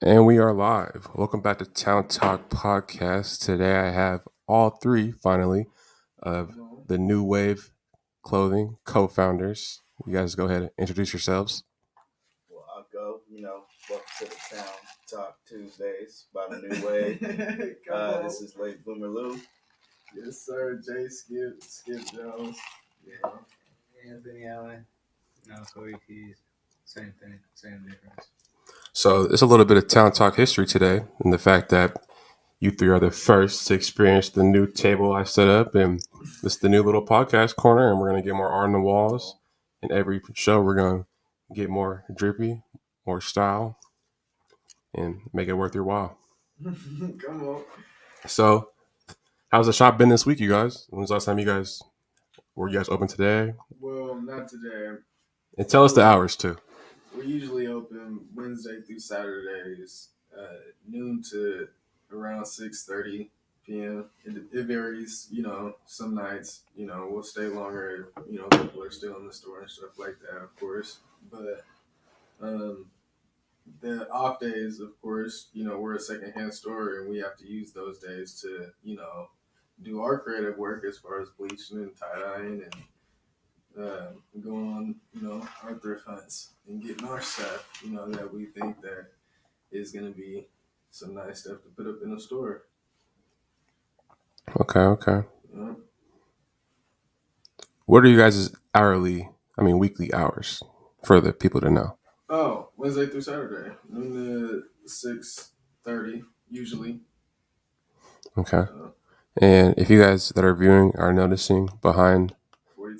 And we are live. Welcome back to Town Talk Podcast. Today I have all three, finally, of the New Wave Clothing co-founders. You guys go ahead and introduce yourselves. Well, I'll go. Welcome to the Town Talk Tuesdays by the New Wave. This is Late Boomer Lou. Yes, sir. Jay Skip Jones. Yeah. Anthony Allen. No, Kody Keys. Same thing. Same difference. So it's a little bit of Town Talk history today, and the fact that you three are the first to experience the new table I set up, and this is the new little podcast corner, and we're going to get more art on the walls. In every show, we're going to get more drippy, more style, and make it worth your while. Come on. So, how's the shop been this week, you guys? When's the last time were you guys open today? Well, not today. And tell us the hours too. We usually open Wednesday through Saturdays, noon to around 6:30 p.m. It varies, some nights, we'll stay longer if, people are still in the store and stuff like that, of course. But the off days, of course, we're a secondhand store and we have to use those days to, do our creative work as far as bleaching and tie-dyeing and going on, our thrift hunts and getting our stuff, that we think that is going to be some nice stuff to put up in the store. Okay. What are you guys' weekly hours for the people to know? Oh, Wednesday through Saturday, noon to 6:30 usually. Okay. And if you guys that are viewing are noticing behind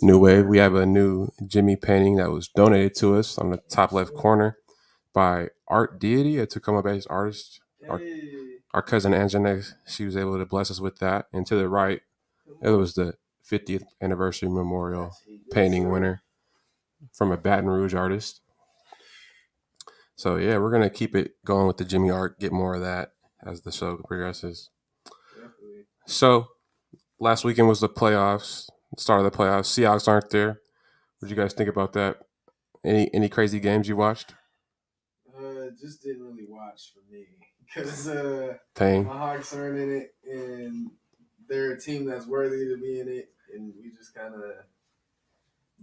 New Wave, we have a new Jimmy painting that was donated to us on the top left corner by Art Deity, a Tacoma-based artist. Our cousin Anjanette, she was able to bless us with that. And to the right, it was the 50th anniversary memorial painting winner from a Baton Rouge artist. So yeah, we're gonna keep it going with the Jimmy art, get more of that as the show progresses. Definitely. So last weekend was the playoffs, start of the playoffs. Seahawks aren't there. What did you guys think about that? Any crazy games you watched? Just didn't really watch for me because Pain. my Hawks aren't in it, and they're a team that's worthy to be in it, and we just kind of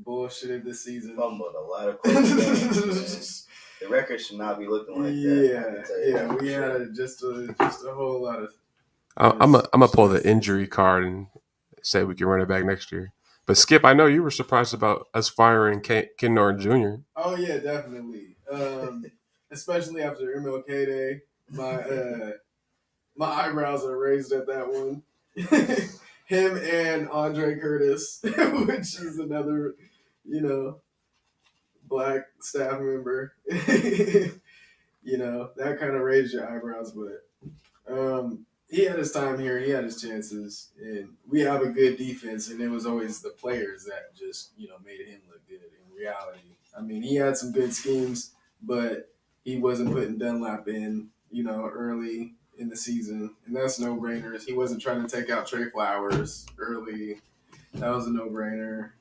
bullshitted this season. Fumbled a lot of close games. The record should not be looking like that. Yeah, we had just a whole lot of. I'm gonna pull the injury card and say we can run it back next year. But Skip, I know you were surprised about us firing Ken Norton Jr. Oh yeah, definitely. Especially after MLK Day, my eyebrows are raised at that one. Him and Andre Curtis, which is another, black staff member. That kind of raised your eyebrows, but he had his time here. He had his chances, and we have a good defense. And it was always the players that just made him look good. In reality, I mean, he had some good schemes, but he wasn't putting Dunlap in, early in the season, and that's no-brainers. He wasn't trying to take out Trey Flowers early. That was a no-brainer.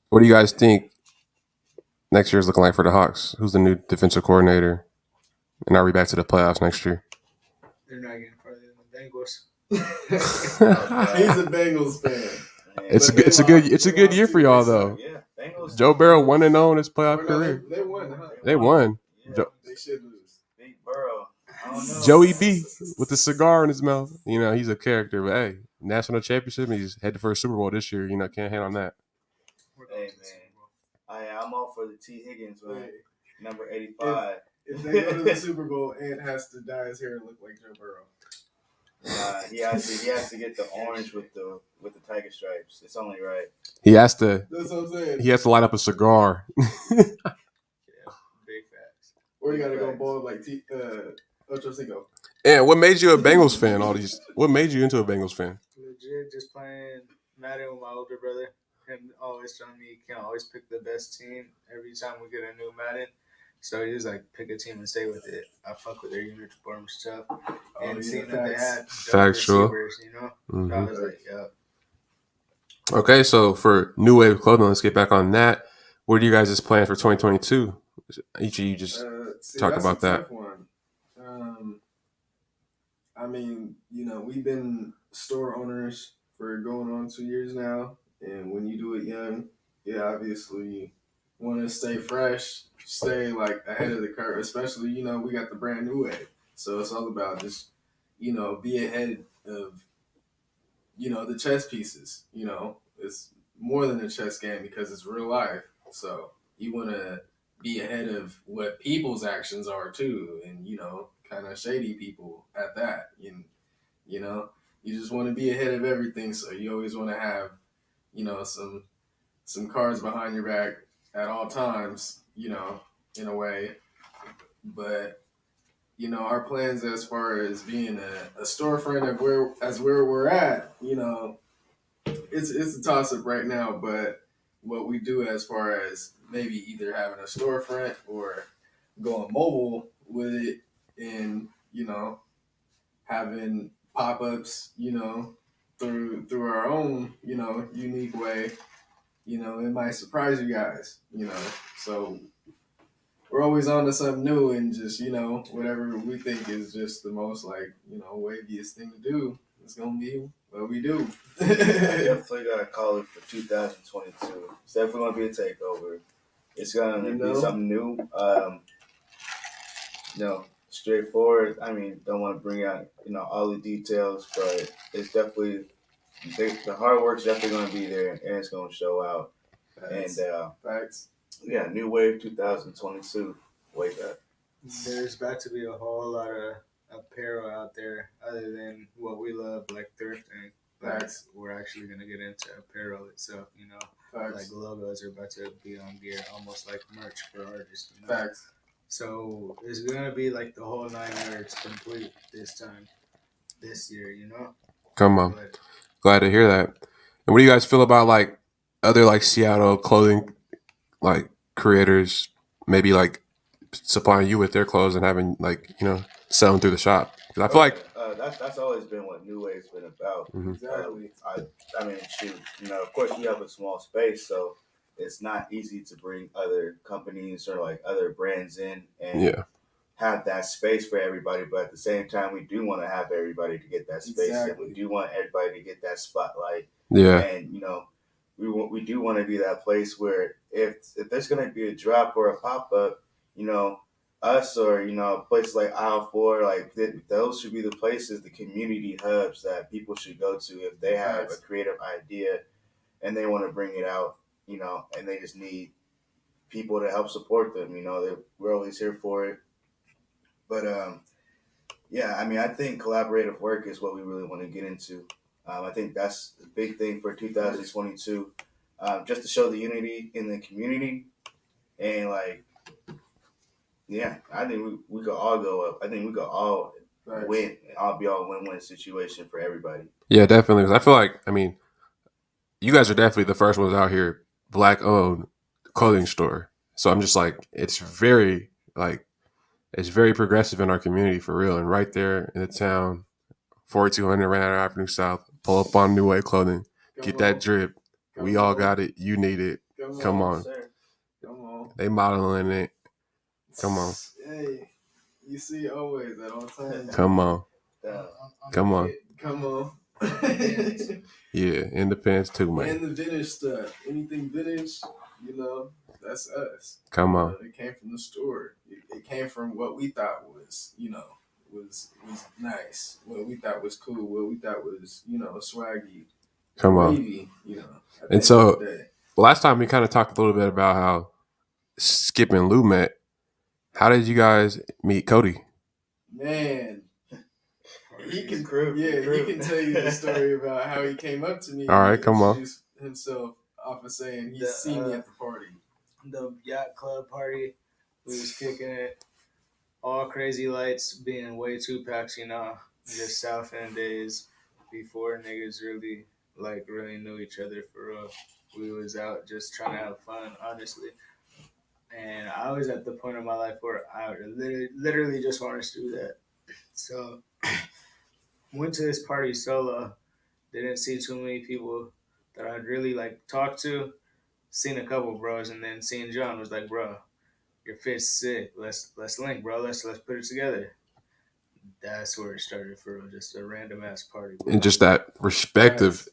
What do you guys think next year's looking like for the Hawks? Who's the new defensive coordinator? And are we back to the playoffs next year? They're not getting farther than the Bengals. He's a Bengals fan. It's a good year for y'all though. Yeah, Bengals. Joe Burrow 1-0 in his playoff career. They won. Huh? They won. Yeah. They should lose. Big Burrow. I don't know. Joey B with the cigar in his mouth. He's a character, but hey, national championship. He's headed for a Super Bowl this year. Can't hate on that. Hey man, I'm all for the T. Higgins man. Number 85. If they go to the Super Bowl, Ant has to dye his hair and look like Joe Burrow. He has to get the orange with the tiger stripes. It's only right. He has to. That's what I'm saying. He has to light up a cigar. Yeah, big facts. Or you gotta go bald like Ocho Cinco. Yeah, what made you a Bengals fan? What made you into a Bengals fan? Legit, just playing Madden with my older brother. Him always telling me you can't always pick the best team every time we get a new Madden. So he was like, pick a team and stay with it. I fuck with their uniform stuff. And seeing that they had factual receivers, I was like, yeah. Okay, so for New Wave Clothing, let's get back on that. What are you guys' plans for 2022? Each of you just talk that's a about that. tough one. I mean, we've been store owners for going on 2 years now, and when you do it young, yeah, obviously want to stay fresh, stay like ahead of the curve. Especially, we got the brand new wave, so it's all about just, be ahead of, the chess pieces. It's more than a chess game because it's real life. So you want to be ahead of what people's actions are too, and kind of shady people at that. And you know, you just want to be ahead of everything, so you always want to have, some cards behind your back at all times. In a way, but our plans as far as being a storefront of where we're at, it's a toss up right now. But what we do as far as maybe either having a storefront or going mobile with it, and having pop ups, through our own, unique way, it might surprise you guys, So we're always on to something new, and just, whatever we think is just the most like, waviest thing to do, it's gonna be what we do. I definitely gotta call it for 2022. It's definitely gonna be a takeover. It's gonna be something new. Straightforward. I mean, don't want to bring out all the details, but it's definitely the hard work's definitely gonna be there, and it's gonna show out. Facts. And Facts. yeah, new wave 2022. Wake up. There's about to be a whole lot of apparel out there other than what we love, like thrifting. Like, we're actually gonna get into apparel itself. Facts. Like logos are about to be on gear, almost like merch for artists. Facts. So it's gonna be like the whole 9 yards complete this year. Come on. But Glad to hear that. And what do you guys feel about like other like Seattle clothing like creators maybe like supplying you with their clothes and having like, sell them through the shop? Because I feel like that's always been what New Wave's been about. Exactly. I mean, shoot, of course we have a small space, so it's not easy to bring other companies or like other brands in and have that space for everybody. But at the same time, we do want to have everybody to get that space, and we do want everybody to get that spotlight. Yeah. And we do want to be that place where if there's going to be a drop or a pop up, us or places like Aisle 4, like those should be the places, the community hubs that people should go to if they have a creative idea and they want to bring it out, and they just need people to help support them. We're always here for it. But yeah, I mean, I think collaborative work is what we really want to get into. I think that's the big thing for 2022, just to show the unity in the community, and like, yeah, I think we could all go up. I think we could all win. I'll be all win-win situation for everybody. Yeah, definitely. 'Cause I feel like, I mean, you guys are definitely the first ones out here, Black-owned clothing store. So I'm just like, it's very progressive in our community for real. And right there in the town, 4200 Randall Avenue South, pull up on New Wave Clothing, get that drip. We all got it. You need it. Come on. Come on. They modeling it. Come on. Hey, you see always at all times. Come on. Come on. Come on. Yeah, in the pants too, man. And the vintage stuff. Anything vintage, that's us. Come on. It came from the store. It came from what we thought was, was nice. What we thought was cool. What we thought was, swaggy. Come on. Wavy, And so, last time we kind of talked a little bit about how Skip and Lou met. How did you guys meet Kody? Man, he can tell you the story about how he came up to me. All right, come on. Himself off of saying he's seen me at the party. The yacht club party, we was kicking it. All crazy lights being way too packed, just South End days before niggas really knew each other for real. We was out just trying to have fun, honestly. And I was at the point in my life where I literally just wanted to do that. So went to this party solo. Didn't see too many people that I'd really talk to. Seen a couple bros, and then seeing John was like, bro, Your fit's sick. Let's link, bro. Let's put it together. That's where it started for real. Just a random ass party, bro. And just that respect of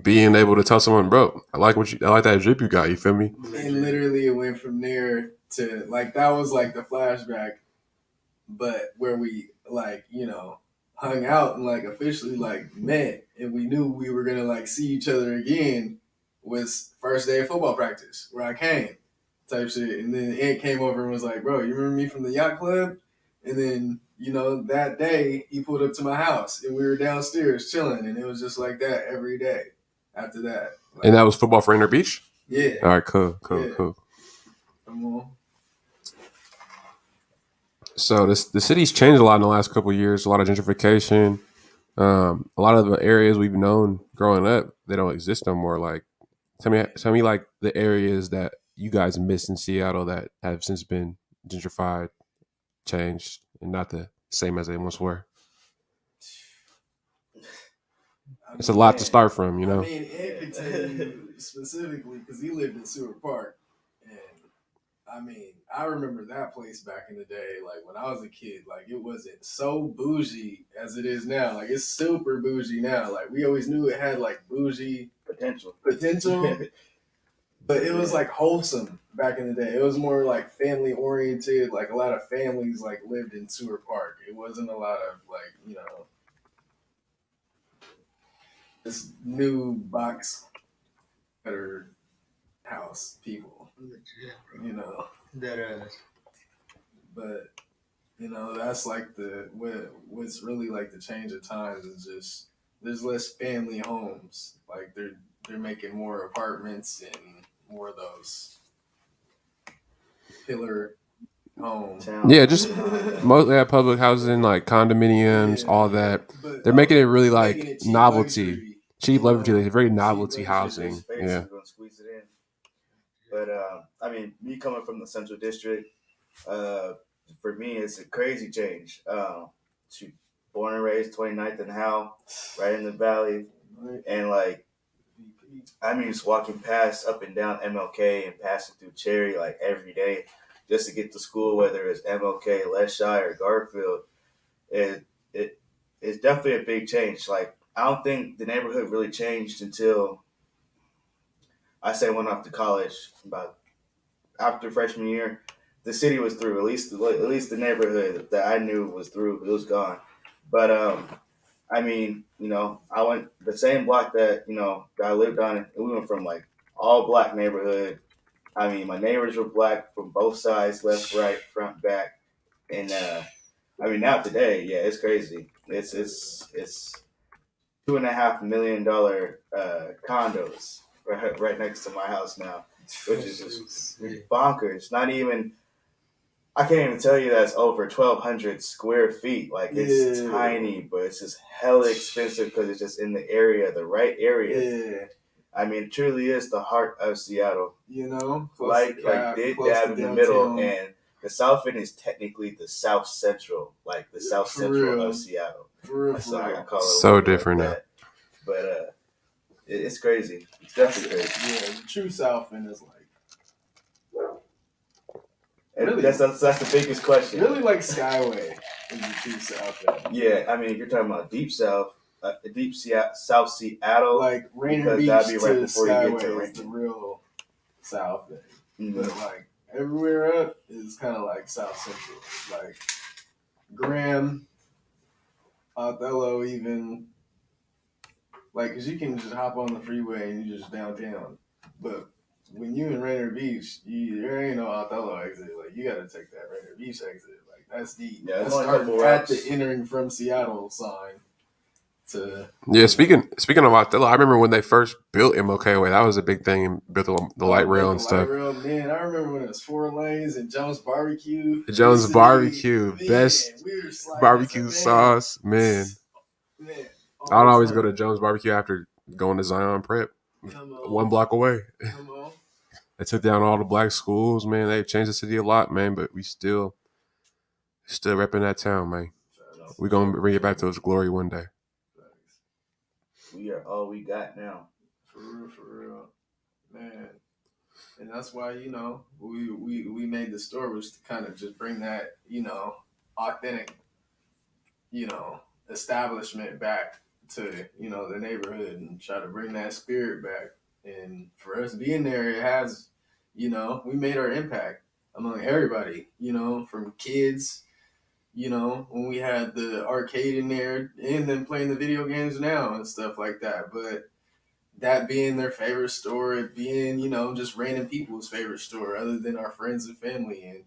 being able to tell someone, bro, I like that drip you got. You feel me? And literally, it went from there to like that was like the flashback, but where we like hung out and like officially like met, and we knew we were gonna like see each other again was first day of football practice where I came type shit, and then Ant came over and was like, "Bro, you remember me from the yacht club?" And then that day he pulled up to my house and we were downstairs chilling, and it was just like that every day after that. Like, And that was football for Inter Beach? yeah. All right, cool. Yeah. Come on. So the city's changed a lot in the last couple of years. A lot of gentrification. A lot of the areas we've known growing up, they don't exist no more. Like, tell me, like the areas that you guys miss in Seattle that have since been gentrified, changed, and not the same as they once were. It's a lot to start from, you know. I mean, Ed could tell you specifically because he lived in Seward Park, and I mean, I remember that place back in the day. Like when I was a kid, like it wasn't so bougie as it is now. Like it's super bougie now. Like we always knew it had like bougie potential, but it was like wholesome back in the day. It was more like family oriented. Like a lot of families like lived in Seward Park. It wasn't a lot of like this new box cutter house people, That but that's like what's really like the change of times is just there's less family homes. Like they're making more apartments and more of those pillar homes. Yeah, just mostly at public housing, like condominiums, all that. But they're making it really like cheap novelty. luxury. Cheap luxury, like very novelty housing. Space Yeah. is gonna squeeze it in. But I mean, me coming from the Central District, for me, it's a crazy change. Born and raised 29th and Howe, right in the valley, and like, I mean, just walking past up and down MLK and passing through Cherry like every day, just to get to school, whether it's MLK, Leschi, or Garfield. It's definitely a big change. Like, I don't think the neighborhood really changed until I say went off to college. About after freshman year, the city was through. At least the neighborhood that I knew was through. It was gone. But I mean, I went the same block that I lived on. And we went from like all black neighborhood. I mean, my neighbors were black from both sides, left, right, front, back, and I mean now today, yeah, it's crazy. It's $2.5 million condos right next to my house now, which is just bonkers. Not even, I can't even tell you that's over 1,200 square feet. Like it's tiny, but it's just hella expensive because it's just in the area, the right area. Yeah. I mean, it truly is the heart of Seattle. Like dead dab in the middle, and the South End is technically the South Central, like the South Central of Seattle. So I call it so different like now. But it's crazy. It's definitely crazy. Yeah, the true South End is like. And really, that's the biggest question. Really, like Skyway is the true South End. Yeah, I mean, you're talking about deep South, South Seattle, like Rainier Beach that'd be right before Skyway you get to is the real South End. Mm-hmm. But like everywhere up is kind of like South Central, like Graham, Othello, even like because you can just hop on the freeway and you're just downtown, but when you in Rainier Beach, there ain't no Othello exit. Like you got to take that Rainier Beach exit. Like that's deep. Yeah, that's starting at the entering from Seattle sign. Speaking of Othello, I remember when they first built MLK Way. That was a big thing. Built the light rail and stuff. Light rail, man, I remember when it was 4 lanes and Jones Barbecue. Jones Barbecue, best barbecue sauce, man. I would always go to Jones Barbecue after going to Zion Prep, 1 block away. Come on. They took down all the black schools, man. They changed the city a lot, man. But we still repping that town, man. We're gonna bring it back to its glory one day. We are all we got now. For real, man. And that's why, we made the store was to kind of just bring that, authentic, establishment back to, the neighborhood and try to bring that spirit back. And for us being there, it has, we made our impact among everybody, from kids, when we had the arcade in there and then playing the video games now and stuff like that. But that being their favorite store, it being, just random people's favorite store other than our friends and family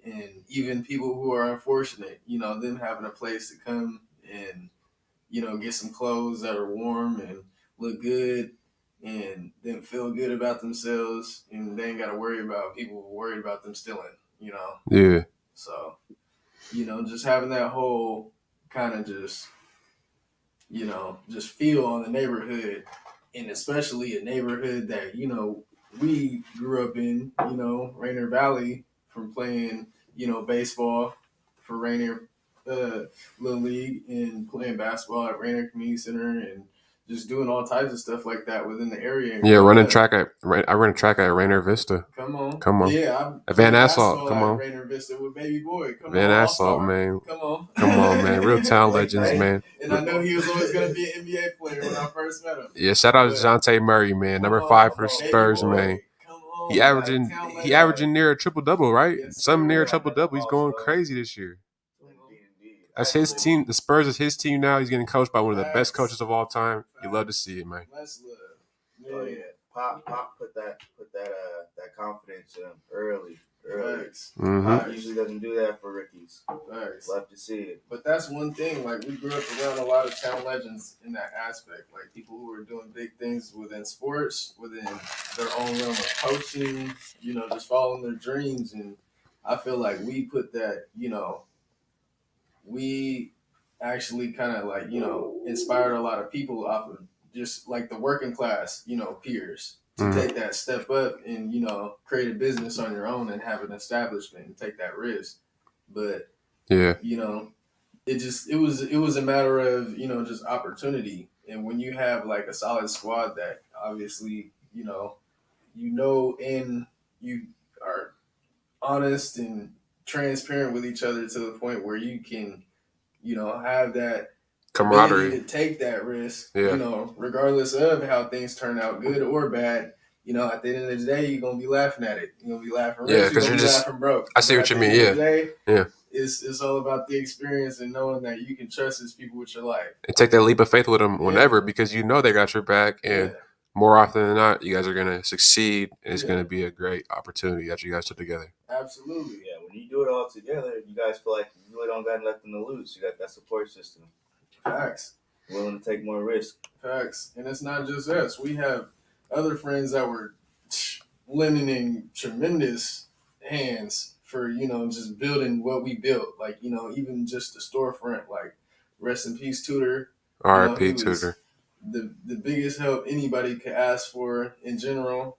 and even people who are unfortunate, them having a place to come and, get some clothes that are warm and look good and then feel good about themselves and they ain't got to worry about people worried about them stealing. Yeah. So, just having that whole kind of just feel on the neighborhood and especially a neighborhood that, we grew up in, Rainier Valley from playing, baseball for Rainier Little League and playing basketball at Rainier Community Center and just doing all types of stuff like that within the area. And Yeah, I ran a track at Rainier Vista. Come on. Come on. Yeah, I Van played Assault, basketball come at on. Rainier Vista with Baby Boy. Come Van on, Assault, All-Star. man. Come on. Come on, man. Real talent Like legends, that. man. And I know he was always going to be an NBA player when I first met him. Yeah, shout out to But- Dejounte Murray, man. Come Number on, 5 for Baby Spurs, Boy. man. Come on. He We got a averaging talent like he that. averaging near a triple double, right? Yes, Something near a sir. triple double. He's going crazy this year. Indeed. That's his Actually, team. The Spurs is his team now. He's getting coached by one of the best Facts. coaches of all time. You love to see it, man. Let's love. Oh yeah, Pop put that confidence in him early. Facts. Mm-hmm. Pop usually doesn't do that for rookies. Facts. Love to see it. But that's one thing. Like we grew up around a lot of town legends in that aspect. Like people who are doing big things within sports, within their own realm of coaching. Just following their dreams. And I feel like we put that. We actually kind of like inspired a lot of people off of just like the working class. Peers to take that step up and create a business on your own and have an establishment and take that risk. But Yeah. it was a matter of just opportunity. And when you have like a solid squad that obviously and you are honest and transparent with each other to the point where you can have that Camaraderie. ability to take that risk, Yeah. regardless of how things turn out, good or bad. At the end of the day, you're gonna be laughing at it. You're gonna be laughing rich. Yeah, You're 'cause gonna you're be just- laughing broke. I see But what at you the mean, end of yeah. the day, Yeah. It's all about the experience and knowing that you can trust these people with your life. And take that leap of faith with them whenever because you know they got your back. And more often than not, you guys are going to succeed. And it's going to be a great opportunity that you guys put together. Absolutely. Yeah, when you do it all together, you guys feel like you really don't got nothing to lose. You got that support system. Facts. Willing to take more risk. Facts. And it's not just us. We have other friends that were lending tremendous hands for, just building what we built. Like, even just the storefront, like rest in peace Tudor. R.I.P. He was Tudor. The biggest help anybody could ask for in general.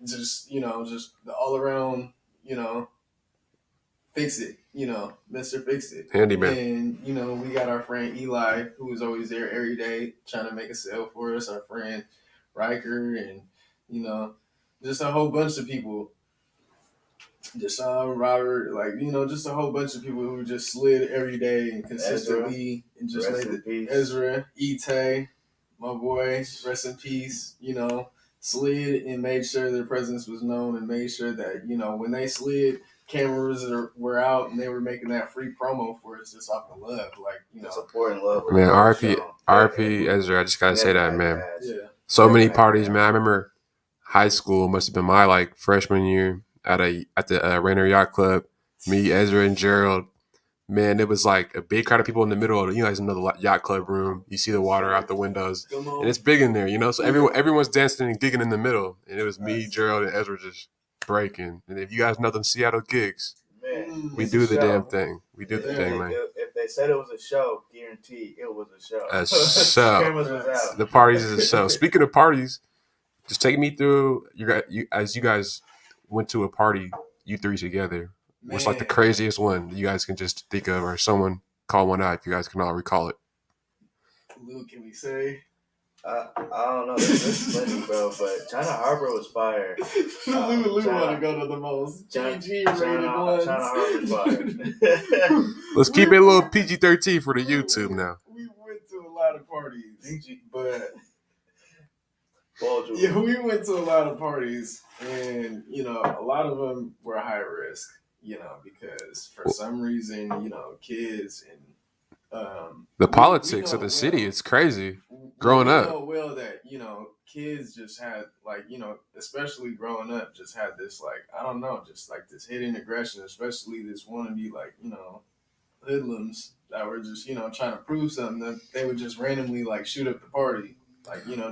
Just, just the all around, fix it, Mr. Fix It. Handyman. And, we got our friend Eli, who was always there every day trying to make a sale for us, our friend Riker, and, just a whole bunch of people. Deshaun, Robert, just a whole bunch of people who just slid every day and consistently and just Rest made in peace. Ezra, Ite, my boy, rest in peace, slid and made sure their presence was known and made sure that, when they slid, cameras were out and they were making that free promo for us just off of love. Like, support and love. Man, R.I.P. Ezra. I just got to say that, man. Yeah. So many parties, man. I remember high school must have been my freshman year at the Rainier Yacht Club. Me, Ezra, and Gerald. Man, it was like a big crowd of people in the middle of the yacht club room. You see the water out the windows, and it's big in there, So everyone's dancing and gigging in the middle, and it was me, Gerald, and Ezra just breaking. And if you guys know them Seattle gigs, Man, we do the damn thing. We do the thing, man. If they said it was a show, guarantee it was a show. A show. Cameras was out. The parties is a show. Speaking of parties, just take me through as you guys went to a party, you three together. What's the craziest one you guys can just think of, or someone call one out if you guys can all recall it? Luke, can we say? I don't know. There's plenty, bro. But China Harbor was fire. Lou China- want to go to the most China- PG rated ones. China Harbor's fire. Let's keep it a little PG-13 for the YouTube now. We went to a lot of parties, but Paul yeah, we went to a lot of parties, and a lot of them were high risk. Because for some reason, kids and The politics of the city, it's crazy. Growing up. we know well that kids just had especially growing up, just had this I don't know, just this hidden aggression, especially this wannabe hoodlums that were just trying to prove something, that they would just randomly shoot up the party,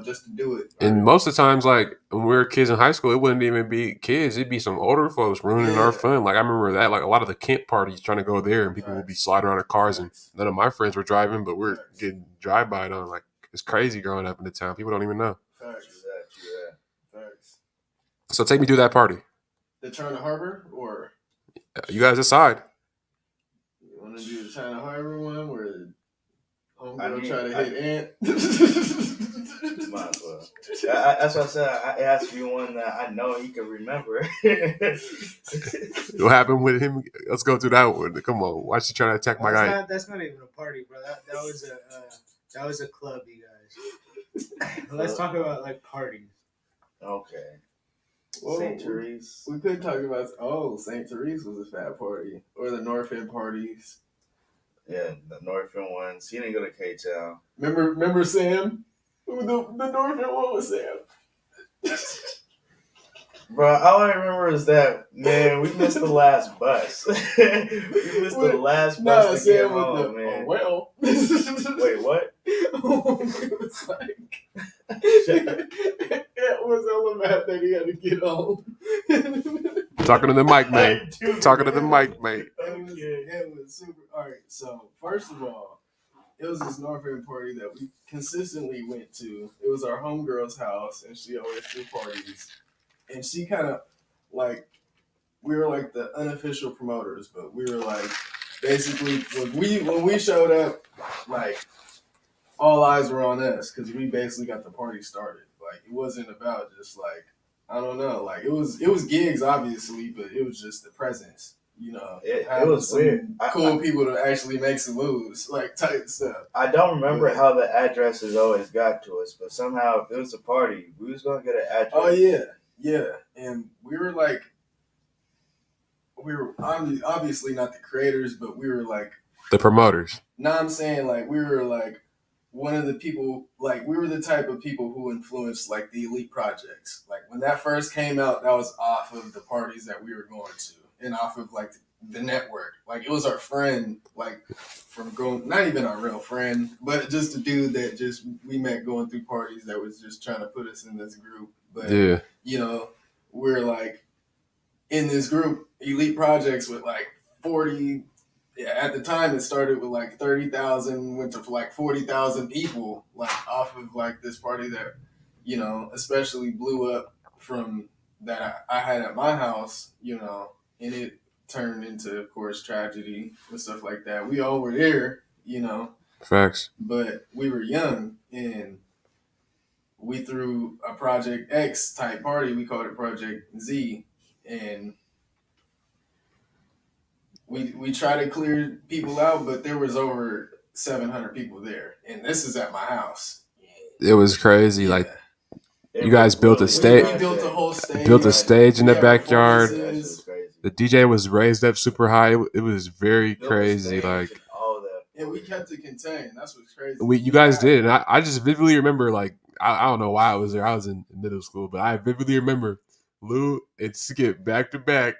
just to do it. And most of the times, when we were kids in high school, it wouldn't even be kids. It'd be some older folks ruining our fun. I remember that, a lot of the camp parties, trying to go there, and people would be sliding around their cars, and none of my friends were driving, but we're getting drive-by on. It's crazy growing up in the town. People don't even know. Facts. So take me to that party. The China Harbor, or You guys decide. you want to do the China Harbor one where homegirl mean, try to hit Ant? Might as well. That's what I said. I asked you one that I know he can remember. What happened with him? Let's go through that one. Come on. Why is she trying to attack my guy? That's not even a party, bro. That was a club, you guys. Let's talk about parties. Okay. Well, St. Therese. We could talk about St. Therese was a fat party, or the North End parties. Yeah, the North End ones. He didn't go to K-Town. Remember Sam? The North End one was Sam. Bro, all I remember is that, man, we missed the last bus. We missed the last bus to get home, man. Well. Wait, what? It was it was on the map that he had to get home. Talking to the mic, mate. Talking to the mic, mate. It was super. All right, so first of all, it was this North End party that we consistently went to. It was our homegirl's house, and she always threw parties. And she kind of we were the unofficial promoters, but we were basically when we showed up, all eyes were on us because we basically got the party started. It wasn't about just I don't know, it was gigs obviously, but it was just the presence. It was weird. Cool people to actually make some moves, type stuff. I don't remember how the addresses always got to us, but somehow if it was a party, we was gonna get an address. Oh yeah, and we were obviously not the creators, but we were the promoters. No, I'm saying we were one of the people, we were the type of people who influenced the elite projects. When that first came out, that was off of the parties that we were going to, and off of the network. It was our friend, from going, not even our real friend, but just a dude that just we met going through parties that was just trying to put us in this group. But yeah, we're in this group, elite projects, with 40. Yeah, at the time it started with 30,000, went to 40,000 people, off of this party that, especially blew up from that I had at my house, and it turned into, of course, tragedy and stuff like that. We all were there, facts. but we were young, and we threw a Project X type party. We called it Project Z, and we try to clear people out, but there was over 700 people there, and this is at my house. It was crazy. Yeah. You guys built a stage. We built a whole stage. Built a stage in the backyard. Performances. The DJ was raised up super high. It was very crazy. And we kept it contained. That's what's crazy. You guys did, and I just vividly remember I don't know why I was there. I was in middle school, but I vividly remember Lou and Skip back to back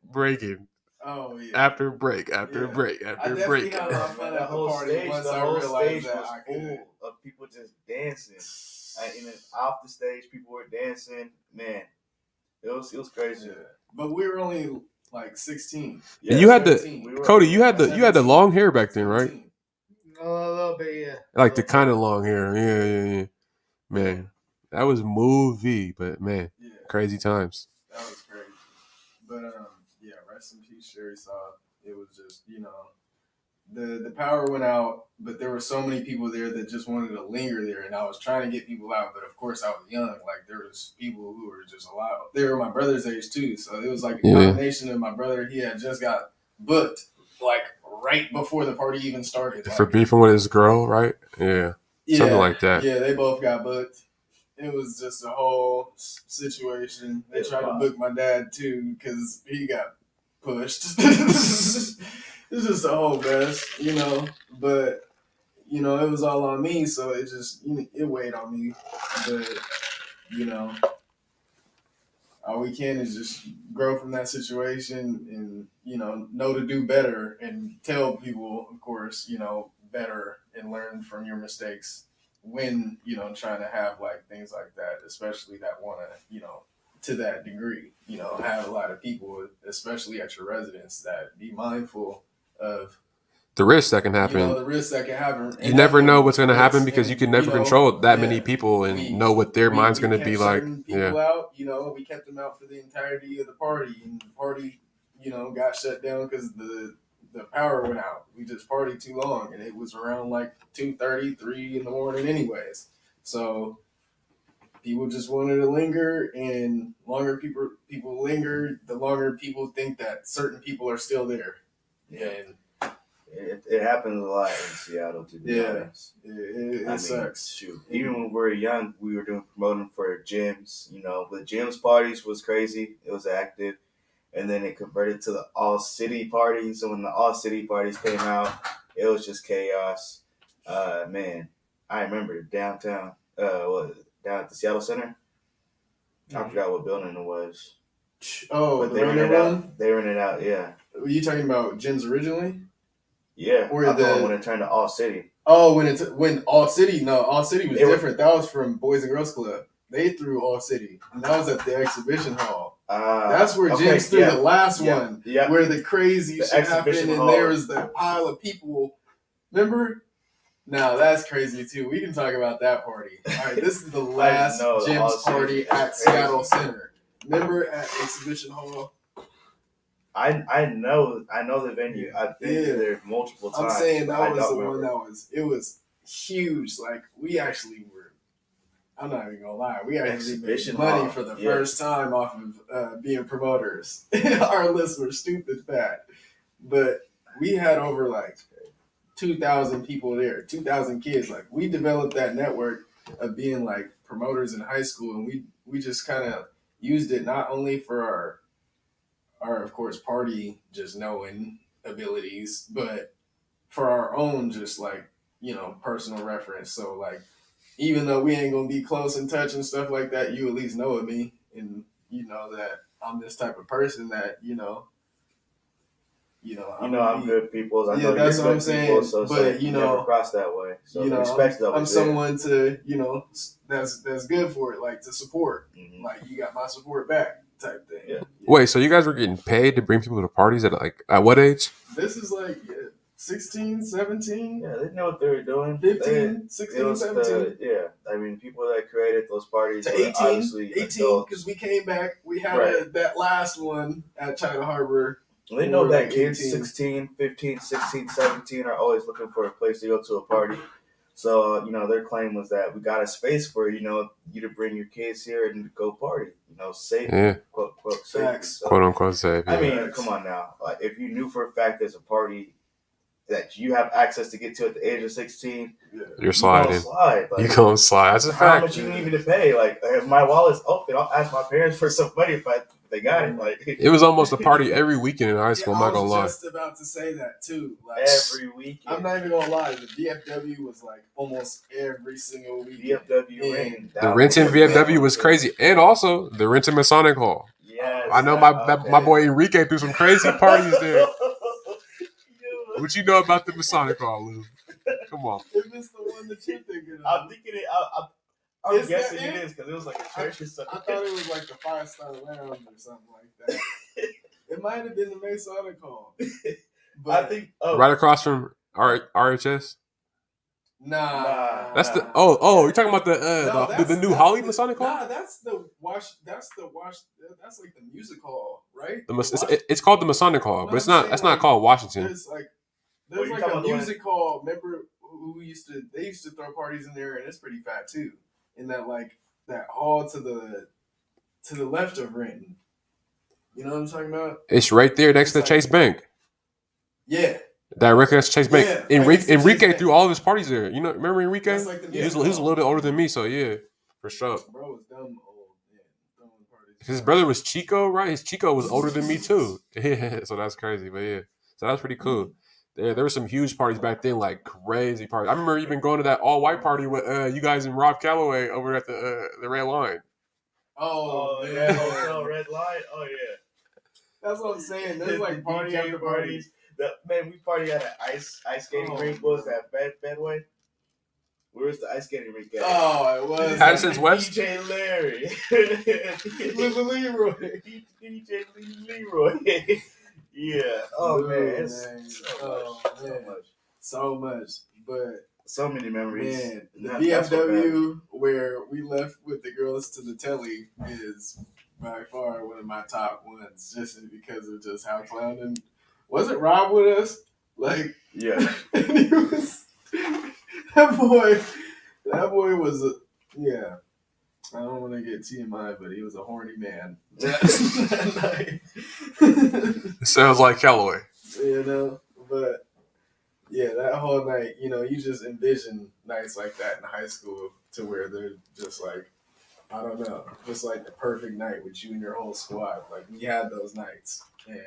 breaking. Oh yeah. After break, after break, after break. Had a lot of fun at the whole party. stage, Once I realized that was full of people just dancing. And then off the stage, people were dancing. Man, it was crazy. Yeah. But we were only 16. Yeah, you had Kody. You had the long hair back then, right? A little bit, yeah. The kind of long hair. Yeah. Man, that was movie, but man, crazy times. That was crazy. But rest in peace, Sherry Saw. It was just the power went out, but there were so many people there that just wanted to linger there, and I was trying to get people out, but of course I was young. Like there was people who were just allowed. They were my brother's age too, so it was like a combination of my brother. He had just got booked like right before the party even started. For Like, beefing with his girl, right? Yeah. Something like that. Yeah, they both got booked. It was just a whole situation. They tried to book my dad too because he got pushed. It's just a whole mess, you know. But you know, it was all on me, so it just it weighed on me. But you all we can is just grow from that situation and know to do better and tell people, of course, better and learn from your mistakes when trying to have like things like that, especially that want to to that degree have a lot of people, especially at your residence, that be mindful of the risk that can happen. The risk that can happen. You never know what's going to happen because you can never control that many people and know what their mind's going to be like. People out, we kept them out for the entirety of the party, and the party, got shut down because the power went out. We just partied too long, and it was around like 2:30, 3 in the morning, anyways. So people just wanted to linger, and longer people linger, the longer people think that certain people are still there. Yeah. And it happens a lot in Seattle, to be honest. It sucks. Shoot, even when we were young, we were doing promoting for gyms. The gyms parties was crazy. It was active, and then it converted to the all city parties. So when the all city parties came out, it was just chaos. Man, I remember downtown. Down at the Seattle Center. I forgot what building it was. Oh, but they rented out. They rented out. Yeah. Were you talking about gyms originally? Yeah, or when it turned to All City. Oh, when All City? No, All City was different. That was from Boys and Girls Club. They threw All City, and that was at the exhibition hall. That's where gyms threw the last one, where the crazy shit happened, and there was that pile of people. Remember? Now that's crazy too. We can talk about that party. All right, this is the last gyms party at Seattle Center. Remember at exhibition hall? I know the venue. I've been there multiple times. I'm saying that was the one it was huge. Like we actually were. I'm not even gonna lie. We actually made money for the first time off of being promoters. Our lists were stupid fat, but we had over like 2,000 people there, 2,000 kids. Like we developed that network of being like promoters in high school, and we just kind of used it not only for our of course party just knowing abilities, but for our own just like personal reference. So like even though we ain't gonna be close in touch and stuff like that, you at least know of me, and you know that I'm this type of person that I'm good people. I know that's you're what good I'm saying. People, so but never cross that way. So respect that. I'm someone to that's good for it, like to support. Mm-hmm. Like you got my support back, type thing. Yeah. Wait, so you guys were getting paid to bring people to parties at what age? This is like 16, 17. Yeah, they know what they were doing. 15, 16, 17. I mean, people that created those parties to 18 because we came back. We had that last one at China Harbor. They know that kids 16, 15, 16, 17 are always looking for a place to go to a party. So, their claim was that we got a space for, you to bring your kids here and go party. Safe, quote, safe. So, quote, unquote, safe. Yeah. I mean, come on now. Like, if you knew for a fact there's a party that you have access to get to at the age of 16, you're sliding. You're going to slide. That's a fact. How much you need me to pay? Like, if my wallet's open, I'll ask my parents for some money if they got it. Like, it was almost a party every weekend in high school. I'm not gonna lie. I was just about to say that too. Like, every weekend. I'm not even gonna lie. The VFW was like almost every single weekend. VFW the Renton VFW was crazy, and also the Renton Masonic Hall. Yes, I know my boy Enrique threw some crazy parties there. What you know about the Masonic Hall, Lou? Come on. If it's the one that you're thinking of, I'm thinking it. I'm guessing it is because it was like a church or something. I thought it was like the 5-star lounge or something like that. It might have been the Masonic Hall. But I think right across from RHS. Nah. That's the you're talking about the new Holly Masonic Hall? Nah, that's the wash. That's like the music hall, right? It's called the Masonic Hall, but it's not. That's not called Washington. There's like There's you like talking a about the one- music hall. Remember who they used to throw parties in there, and it's pretty fat too. In that hall to the left of Renton. You know what I'm talking about? It's right there next It's to like- Chase Bank. Yeah, Directly next to Chase Bank. Yeah, right next to Chase Enrique Bank. threw all of his parties there. You know, remember Enrique? that's like the He was music a hall. little bit older than me, so yeah, for sure. Bro was dumb old. Yeah, throwing parties. His brother was Chico, right? His Chico was older than me too. Yeah, so that's crazy, but yeah, so that's pretty cool. There were some huge parties back then, like crazy parties. I remember even going to that all white party with you guys and Rob Calloway over at the Red Line. Oh, Oh, man. that hotel red light. Oh yeah. That's what I'm saying. There's like party DJ after parties. Man, we party at an ice skating rink. What was that? Bedway? Where's the ice skating rink at? Oh, it was Addison's West? DJ Larry. Leroy. DJ Leroy. Yeah. Oh Dude, man, it's man. so much. So much. But So many memories. man, the That's what VFW where we left with the girls to the telly is by far one of my top ones, just because of just how clowning. Wasn't Rob with us? Like, Yeah. and he was that boy was yeah. I don't want to get TMI, but he was a horny man that night. It sounds like Calloway. You know, but yeah, that whole night, you know, you just envision nights like that in high school to where they're just like, I don't know, just like the perfect night with you and your whole squad. Like, we had those nights, and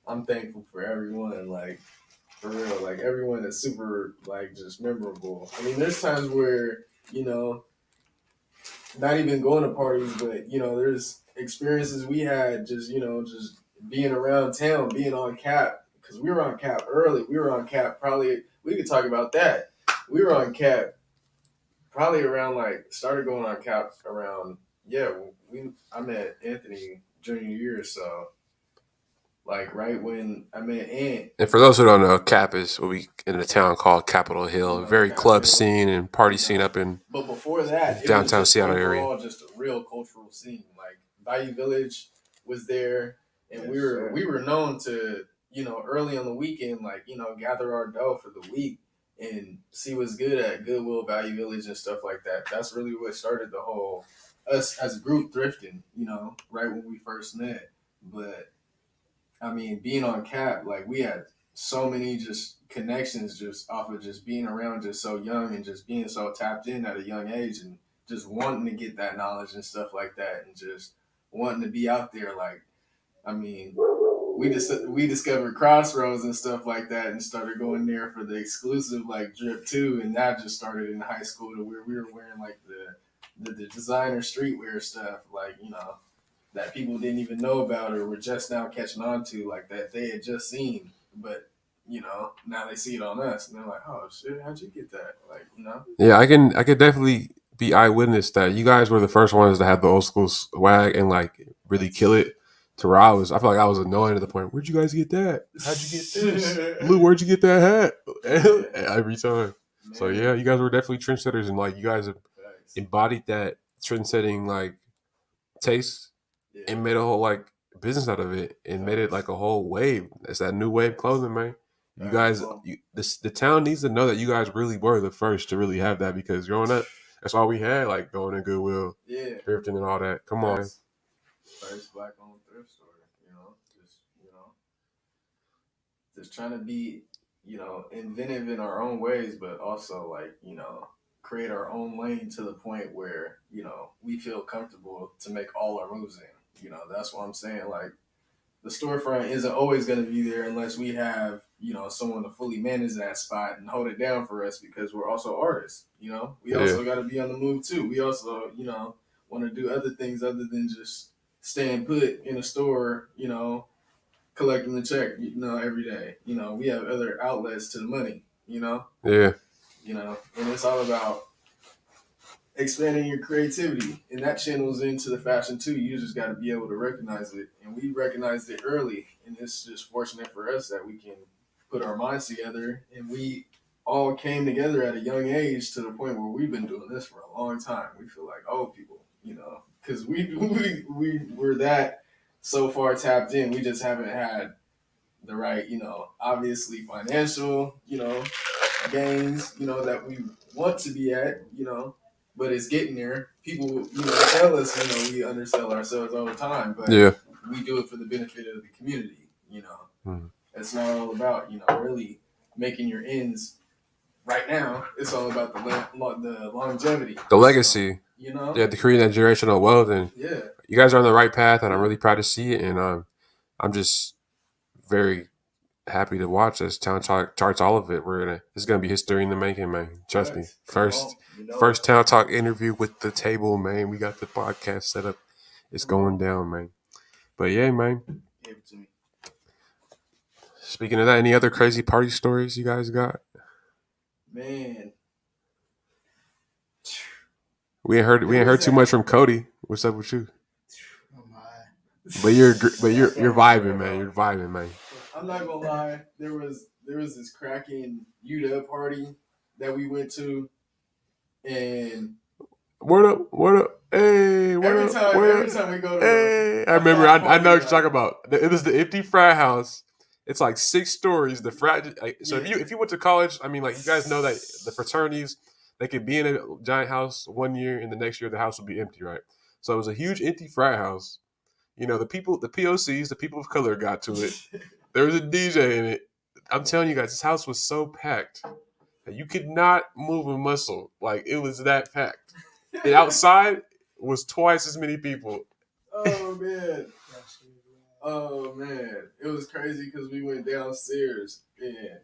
I'm thankful for everyone. Like, for real, like everyone is super, like, just memorable. I mean, there's times where, you know, not even going to parties, but you know, there's experiences we had just, you know, just being around town, being on cap, because we were on cap early. We were on cap probably, we could talk about that. We were on cap probably around like, started going on cap around, I met Anthony junior year, so like right when I met Ant. And for those who don't know, Cap is what we in a town called Capitol Hill, a very club scene and party scene up in But before that, downtown it was just Seattle area. overall just a real cultural scene. Like Bayou Village was there, and Yes, we were known to, you know, early on the weekend, like, you know, gather our dough for the week and see what's good at Goodwill, Bayou Village, and stuff like that. That's really what started the whole us as a group thrifting. You know, right when we first met. But I mean, being on cap, like we had so many just connections just off of just being around just so young and just being so tapped in at a young age and just wanting to get that knowledge and stuff like that and just wanting to be out there. Like, I mean, we discovered Crossroads and stuff like that and started going there for the exclusive like drip too, and that just started in high school to where we were wearing like the designer streetwear stuff, like, you know, that people didn't even know about or were just now catching on to, like that they had just seen, but you know, now they see it on us and they're like, oh shit, how'd you get that? Like, you know? Yeah, I could definitely be eyewitness that you guys were the first ones to have the old school swag and like really kill it. To where I feel like I was annoyed to the point. Where'd you guys get that? How'd you get this? Lou, where'd you get that hat? Every time. Man. So yeah, you guys were definitely trendsetters and like you guys have embodied that trend-setting like taste and made a whole like business out of it and made it like a whole wave. It's that new wave clothing, man. You guys, the town needs to know that you guys really were the first to really have that because growing up, that's all we had, like going to Goodwill, thrifting and all that. Come on. First black owned thrift store, you know, just trying to be, you know, inventive in our own ways, but also like, you know, create our own lane to the point where, you know, we feel comfortable to make all our moves in. You know, that's what I'm saying. Like, the storefront isn't always going to be there unless we have, you know, someone to fully manage that spot and hold it down for us because we're also artists. You know, we also got to be on the move too. We also, you know, want to do other things other than just staying put in a store, you know, collecting the check, you know, every day. You know, we have other outlets to the money, you know? Yeah. You know, and it's all about expanding your creativity, and that channels into the fashion too. You just got to be able to recognize it, and we recognized it early, and it's just fortunate for us that we can put our minds together, and we all came together at a young age to the point where we've been doing this for a long time. We feel like old people, you know, because we were that so far tapped in. We just haven't had the right, obviously financial, gains, that we want to be at, but it's getting there. People, tell us, we undersell ourselves all the time, but Yeah. we do it for the benefit of the community, Mhm. It's not all about, really making your ends right now. It's all about the longevity. The legacy. So, Yeah, to create that generational wealth, and yeah. you guys are on the right path, and I'm really proud to see it. And I'm just very happy to watch this. Town Talk charts all of it. This is gonna be history in the making, man. Trust me. Facts. First Well, first Town Talk interview with the table, man. We got the podcast set up. It's going down, man. But yeah, man. give it to me. Speaking of that, any other crazy party stories you guys got? Man. We ain't heard too much from Kody. What's up with you? I'm high. But you're vibing, man. You're vibing, man. I'm not gonna lie. There was this cracking UW party that we went to, and What up? Hey, every time we go to hey, I remember. I know what you're talking about. It was the empty frat house. It's like 6 stories. The frat. So if you went to college, I mean, like you guys know that the fraternities, they could be in a giant house one year, and the next year the house would be empty, right? So it was a huge empty frat house. The people, the POCs, the people of color got to it. There was a DJ in it. I'm telling you guys, this house was so packed that you could not move a muscle. Like it was that packed. And outside was twice as many people. Oh man. Oh man. It was crazy because we went downstairs, and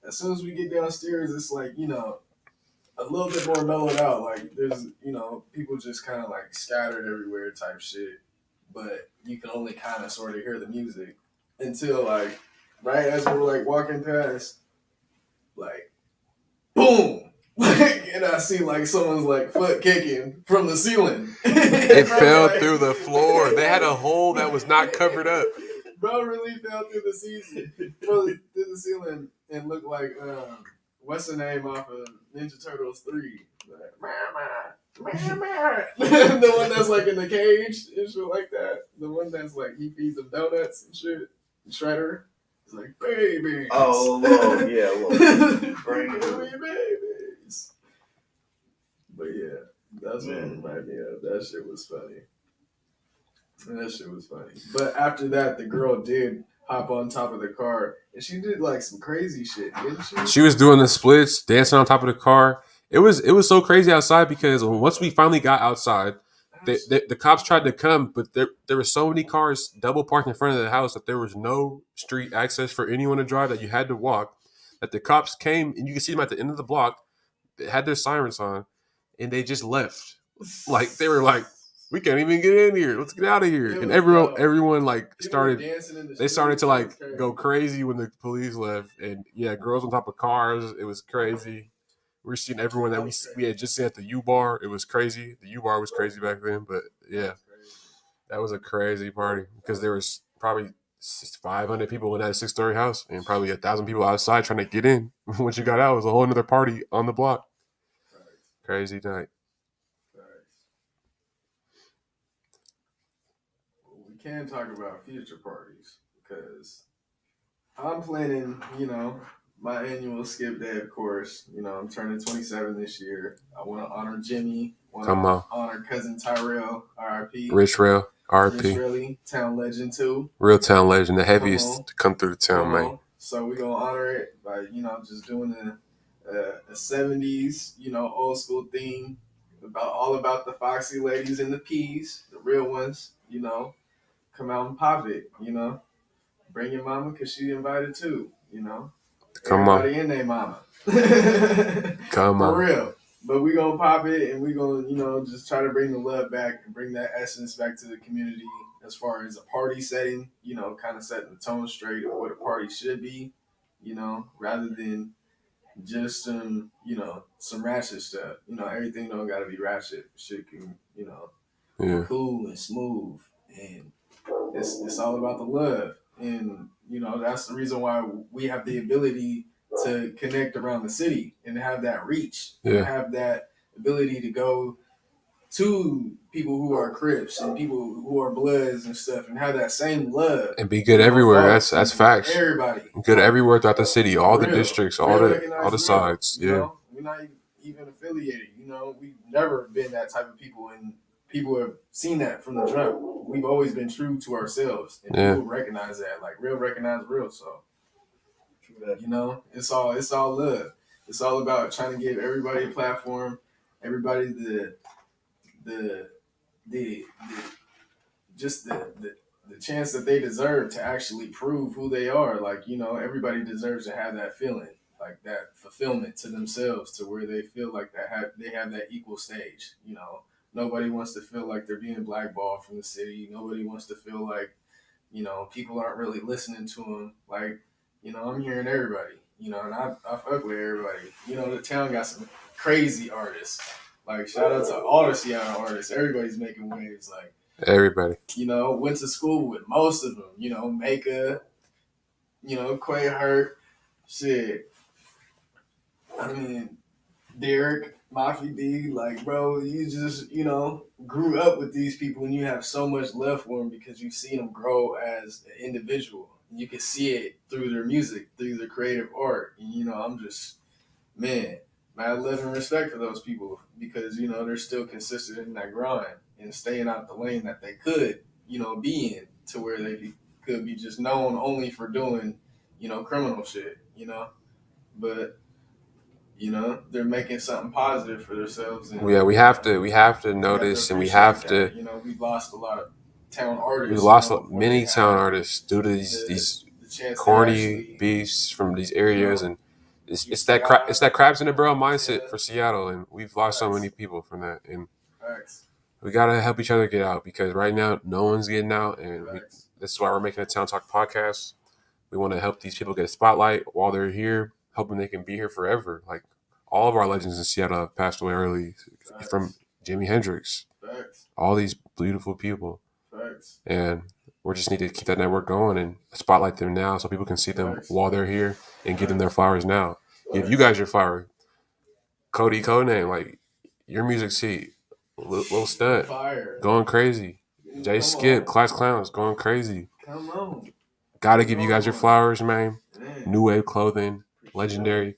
as soon as we get downstairs, it's like, a little bit more mellowed out. Like there's, people just kind of like scattered everywhere type shit. But you can only kind of sort of hear the music until like right as we're like walking past, like boom. And I see like someone's like foot kicking from the ceiling. It fell through the floor. They had a hole that was not covered up. Bro really fell through the ceiling and looked like what's the name off of Ninja Turtles 3? Like, the one that's like in the cage and shit like that. The one that's like he feeds them donuts and shit. Shredder. It's like babies. Oh, whoa, yeah, whoa. Bring me babies. But yeah, that's what it reminded me of. That shit was funny. But after that, the girl did hop on top of the car, and she did like some crazy shit, didn't she? She was doing the splits, dancing on top of the car. It was so crazy outside because once we finally got outside, the cops tried to come, but there were so many cars double parked in front of the house that there was no street access for anyone to drive, that you had to walk. That the cops came, and you can see them at the end of the block. They had their sirens on, and they just left. Like they were like, we can't even get in here. Let's get out of here. And everyone like started. They started to like go crazy when the police left. And yeah, girls on top of cars. It was crazy. We were seeing everyone that we had just seen at the U bar. It was crazy. The U bar was crazy back then. But yeah, that was a crazy party because there was probably 500 people in that 6-story house and probably 1,000 people outside trying to get in. Once you got out, it was a whole other party on the block. Crazy night. We can talk about future parties because I'm planning, my annual skip day, of course. I'm turning 27 this year. I want to honor Jimmy. Come on. Honor cousin Tyrell, RIP. Rich Rail, RIP. Rich Riley, town legend too. Real town legend, the heaviest to come through the town, man. So we're going to honor it by, just doing a 70s, old school theme. All about the foxy ladies and the peas, the real ones, come out and pop it, bring your mama because she invited too, Come everybody on. in their mama. Come on. For real. But we gonna pop it and we gonna, just try to bring the love back and bring that essence back to the community as far as a party setting, kind of setting the tone straight of what a party should be, rather than just some ratchet stuff. Everything don't gotta be ratchet. Shit can, be cool and smooth, and it's all about the love. And that's the reason why we have the ability to connect around the city and have that reach, and have that ability to go to people who are Crips and people who are Bloods and stuff, and have that same love and be good everywhere. That's facts. Everybody Good everywhere throughout the city, all the real, districts, real all the recognized sides. You Yeah, know? We're not even affiliated. You know, we've never been that type of people, and people have seen that from the jump. We've always been true to ourselves, and Yeah. people recognize that. Like real recognize real. So, you know, it's all love. It's all about trying to give everybody a platform, everybody the just the chance that they deserve to actually prove who they are. Like, you know, everybody deserves to have that feeling, like that fulfillment to themselves, to where they feel like they have that equal stage. You know, nobody wants to feel like they're being blackballed from the city. Nobody wants to feel like, you know, people aren't really listening to them. Like, you know, I'm hearing everybody, you know, and I fuck with everybody. You know, the town got some crazy artists. Like, shout out to all the Seattle artists. Everybody's making waves. Like, everybody. you know, went to school with most of them. You know, Maka, you know, Quay Hurt, shit. I mean, Derek, Mafi D, like, bro, you just, you know, grew up with these people and you have so much love for them because you've seen them grow as an individual. You can see it through their music, through their creative art. And, you know, I'm just, man, mad love and respect for those people because, you know, they're still consistent in that grind and staying out the lane that they could, you know, be in, to where could be just known only for doing, you know, criminal shit, you know. But, you know, they're making something positive for themselves. And, Yeah, we have to notice, and we have to. You know, we've lost a lot of town We artists. lost You know, many town artists due to these the chance corny beefs from these areas, and it's that crabs in the barrel mindset for Seattle, and we've lost so many people from that, and we gotta help each other get out because right now no one's getting out, and this is why we're making a Town Talk podcast. We want to help these people get a spotlight while they're here, hoping they can be here forever. Like all of our legends in Seattle have passed away early, from Jimi Hendrix, all these beautiful people, and we just need to keep that network going and spotlight them now so people can see them while they're here and give them their flowers now. Give you guys your flower. Kody Codename, like your music's heat. Little Stunt, going crazy. Jay Skip, Class Clowns, going crazy. Come on. Gotta give you guys your flowers, man. New Wave Clothing, legendary.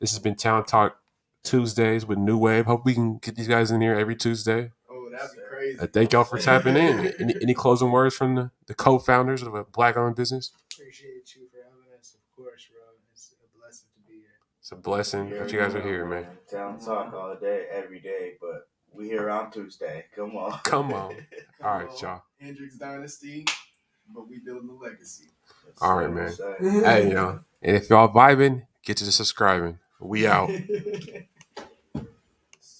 This has been Town Talk Tuesdays with New Wave. Hope we can get these guys in here every Tuesday. Oh, that'd be crazy. Thank y'all for tapping in. Any closing words from the co-founders of a black-owned business? Appreciate you for having us, of course, bro. It's a blessing to be here. It's a blessing that you guys are here, man. Town Talk all day, every day, but we here on Tuesday. Come on. Come on. All right, y'all. Hendrix Dynasty, but we building the legacy. All right, man. Hey, y'all. And if y'all vibing, get to the subscribing. We out.